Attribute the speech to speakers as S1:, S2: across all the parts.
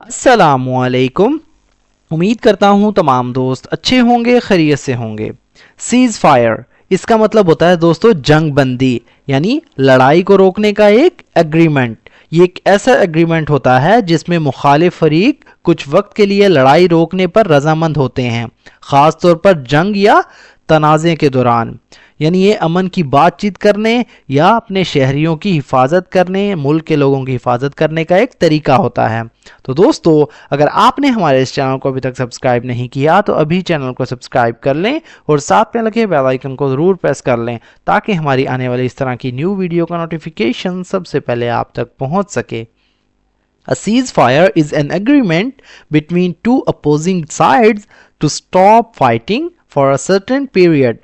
S1: अस्सलामुअलैकुम। उम्मीद करता हूँ तमाम दोस्त अच्छे होंगे, खैरियत से होंगे। सीज फायर इसका मतलब होता है दोस्तों जंग बंदी, यानी लड़ाई को रोकने का एक एग्रीमेंट। ये एक ऐसा एग्रीमेंट होता है जिसमें मुखालिफ फरीक कुछ वक्त के लिए लड़ाई रोकने पर रजामंद होते हैं, ख़ास तौर पर जंग या तनाज़े के दौरान। यानी ये अमन की बातचीत करने या अपने शहरियों की हिफाजत करने, मुल्क के लोगों की हिफाजत करने का एक तरीका होता है। तो दोस्तों, अगर आपने हमारे इस चैनल को अभी तक सब्सक्राइब नहीं किया तो अभी चैनल को सब्सक्राइब कर लें और साथ में लगे बेल आइकन को ज़रूर प्रेस कर लें ताकि हमारी आने वाली इस तरह की न्यू वीडियो का नोटिफिकेशन सबसे पहले आप तक पहुंच सके। A ceasefire is an agreement between two opposing sides to stop fighting for a certain period.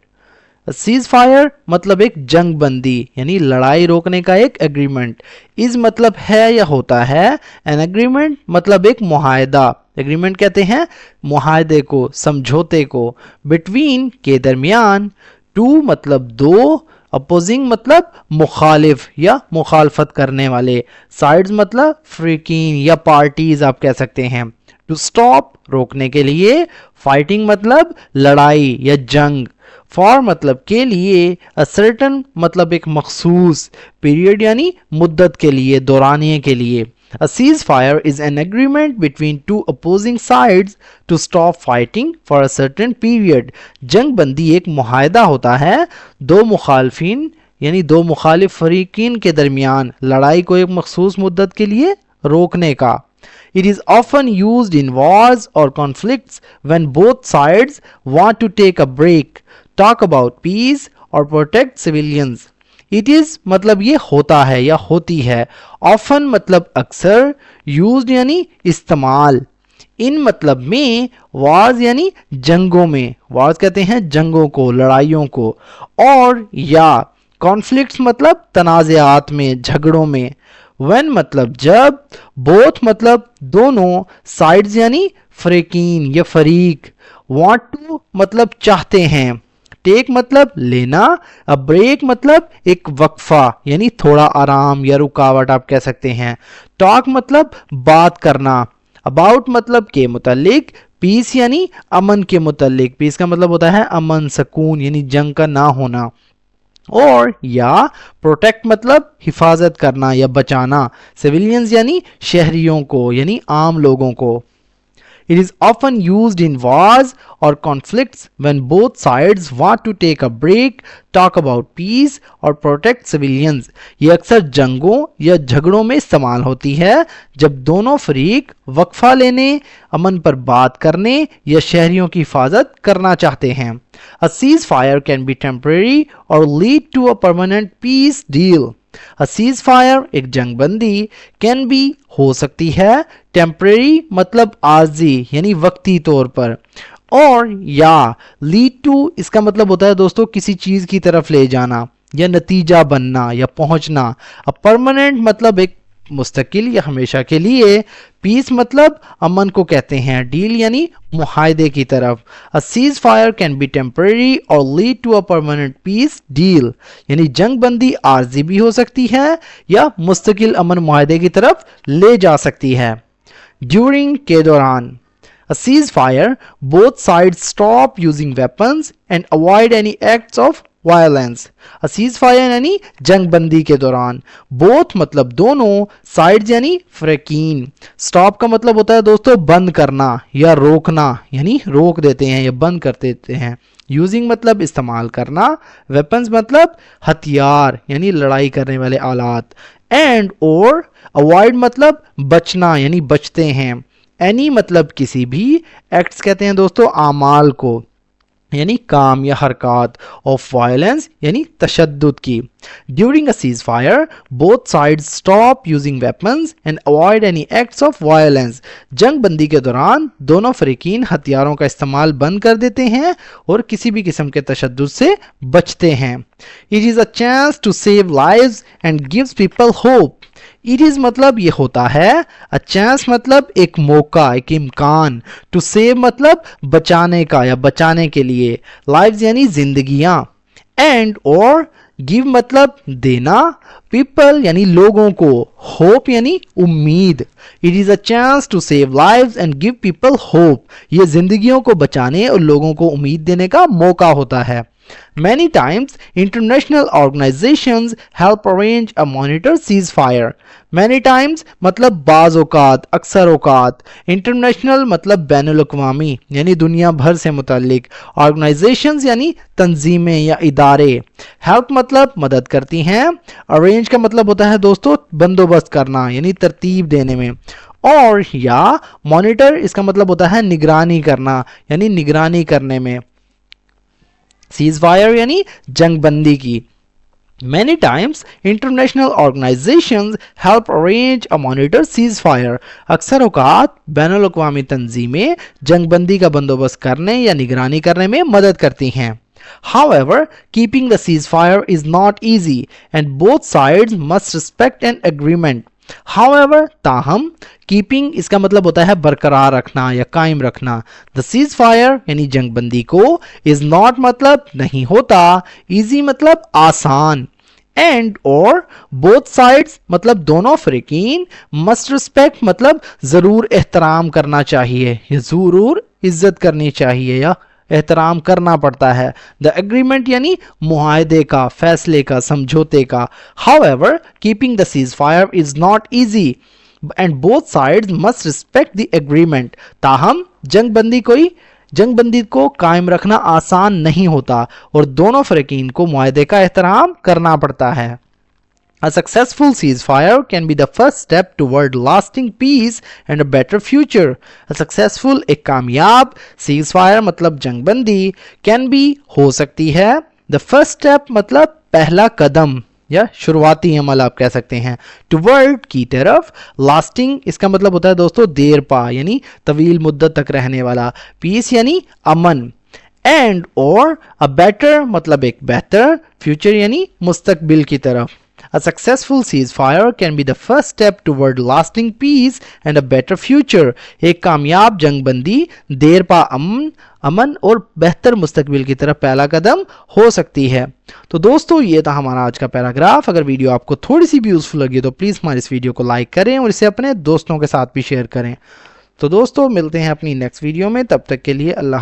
S1: Cease fire मतलब एक जंग बंदी, यानी लड़ाई रोकने का एक एग्रीमेंट। इस मतलब है या होता है, एन एग्रीमेंट मतलब एक मुआहदा। एग्रीमेंट कहते हैं मुआहदे को, समझौते को। बिटवीन के दरमियान, टू मतलब दो, अपोजिंग मतलब मुखालिफ या मुखालफत करने वाले, साइड्स मतलब फ्रीकीन या पार्टीज आप कह सकते हैं। टू स्टॉप रोकने के लिए, फाइटिंग मतलब लड़ाई या जंग, फॉर मतलब के लिए, अ सर्टन मतलब एक मखसूस, पीरियड यानी मुद्दत के लिए, दौरानिए के लिए। A ceasefire is an agreement between two opposing sides to stop fighting for a certain period. जंग बंदी एक मुआहदा होता है दो मुखालफिन यानी दो मुखालिफ फरीकीन के दरमियान लड़ाई को एक मखसूस मुद्दत के लिए रोकने का। It is often used in wars or conflicts when both sides want to take a break, talk about peace or protect civilians. It is मतलब ये होता है या होती है, often मतलब अक्सर, used यानी इस्तेमाल, इन मतलब में, wars यानी जंगों में, wars कहते हैं जंगों को, लड़ाइयों को, और या conflicts मतलब तनाज़ात में, झगड़ों में, when मतलब जब, both मतलब दोनों, sides यानी फरीकीन या फरीक, want to मतलब चाहते हैं, टेक मतलब लेना, अ ब्रेक मतलब एक वक्फा यानी थोड़ा आराम या रुकावट आप कह सकते हैं, टॉक मतलब बात करना, अबाउट मतलब के मुतालिक, पीस यानी अमन के मुतालिक, पीस का मतलब होता है अमन, सकून यानी जंग का ना होना, और या प्रोटेक्ट मतलब हिफाजत करना या बचाना, सिविलियंस यानी शहरियों को यानी आम लोगों को। It is often used in wars or conflicts when both sides want to take a break, talk about peace or protect civilians. ये अक्सर जंगों या झगड़ों में इस्तेमाल होती है जब दोनों फरीक वक्फा लेने, अमन पर बात करने या शहरियों की हिफाजत करना चाहते हैं। A ceasefire can be temporary or lead to a permanent peace deal. A ceasefire एक जंग बंदी कैन बी हो सकती है, टेम्परेरी मतलब आर्जी यानी वक्ती तौर पर, और या लीड टू इसका मतलब होता है दोस्तों किसी चीज की तरफ ले जाना या नतीजा बनना या पहुंचना। अ परमानेंट मतलब एक मुस्तकिल या हमेशा के लिए, पीस मतलब अमन को कहते हैं, डील यानी मुआहदे की तरफ। A cease fire can be temporary और lead to a permanent peace deal, यानी जंग बंदी आर्जी भी हो सकती है या मुस्तकिल अमन मुआहदे की तरफ ले जा सकती है। ड्यूरिंग के दौरान, a ceasefire, both sides stop using weapons and avoid any acts of violence. A ceasefire यानी जंग बंदी के दौरान, both मतलब दोनों, sides यानी फरीकीन, stop का मतलब होता है दोस्तों बंद करना या रोकना यानी रोक देते हैं या बंद कर देते हैं, यूजिंग मतलब इस्तेमाल करना, वेपन्स मतलब हथियार यानी लड़ाई करने वाले आलात, एंड और अवॉइड मतलब बचना यानी बचते हैं, एनी मतलब किसी भी, एक्ट्स कहते हैं दोस्तों आमाल को यानी काम या हरकत, ऑफ वायलेंस यानी तशद्दुद की। During a cease fire both sides stop using weapons and avoid any acts of violence. जंग बंदी के दौरान दोनों फरीकीन हथियारों का इस्तेमाल बंद कर देते हैं और किसी भी किस्म के तशद्दुद से बचते हैं। It is a chance to save lives and gives people hope. It is मतलब ये होता है, अ चांस मतलब एक मौका, एक इम्कान, टू सेव मतलब बचाने का या बचाने के लिए, लाइव्स यानी जिंदगियां, एंड और गिव मतलब देना, पीपल यानी लोगों को, होप यानी उम्मीद. It is a chance to save lives and give people hope. ये जिंदगियों को बचाने और लोगों को उम्मीद देने का मौका होता है. Many times, international organizations help arrange a monitor ceasefire. Many times मतलब बाज़ औक़ात, अक्सर औक़ात. International मतलब बैनुल-अक़वामी यानी दुनिया भर से मुतल्लिक. Organizations यानी तंजीमें या इदारे. Help मतलब मदद करती हैं. Arrange का मतलब होता है दोस्तों बंदोबस्त करना यानी तरतीब देने में. और या मॉनिटर इसका मतलब होता है निगरानी करना यानी निगरानी करने में. सीज फायर यानी जंगबंदी की. Many times, international organizations help arrange a monitor ceasefire. अक्सर औक़ात बैनुल अक़वामी तंजीमें जंगबंदी का बंदोबस्त करने या निगरानी करने में मदद करती हैं. However, keeping the ceasefire is not easy and both sides must respect an agreement. However, ताहम, कीपिंग इसका मतलब होता है बरकरार रखना या कायम रखना. द सीज फायर यानी जंगबंदी को, इज नॉट मतलब नहीं होता, इजी मतलब आसान, एंड और बोथ साइड्स मतलब दोनों फरीकीन, मस्ट रिस्पेक्ट मतलब जरूर एहतराम करना चाहिए या जरूर इज्जत करनी चाहिए या एहतराम करना पड़ता है. द एग्रीमेंट यानी मुआहदे का, फैसले का, समझौते का. However, keeping the cease fire is not easy and both sides must respect the agreement. ताहम जंगबंदी को कायम रखना आसान नहीं होता और दोनों फरीकीन को मुआहदे का एहतराम करना पड़ता है. A successful ceasefire can be the first step toward lasting peace and a better future. A successful एक कामयाब ceasefire मतलब जंगबंदी can be हो सकती है. The first step मतलब पहला कदम या शुरुआती अमल आप कह सकते हैं. Toward की तरफ. Lasting इसका मतलब होता है दोस्तों देर पा यानी तवील मुद्दत तक रहने वाला. Peace यानी अमन. And और a better मतलब एक बेहतर. Future यानी मुस्तकबिल की तरफ. A successful ceasefire can be the first step toward lasting peace and a better future. एक कामयाब जंगबंदी देर पा अमन और बेहतर मुस्तकबिल की तरफ पहला कदम हो सकती है. तो दोस्तों ये था हमारा आज का पैराग्राफ. अगर वीडियो आपको थोड़ी सी भी यूजफुल लगी तो प्लीज़ हमारे इस वीडियो को लाइक करें और इसे अपने दोस्तों के साथ भी शेयर करें. तो दोस्तों मिलते हैं अपनी नेक्स्ट वीडियो में. तब तक के लिए अल्लाह.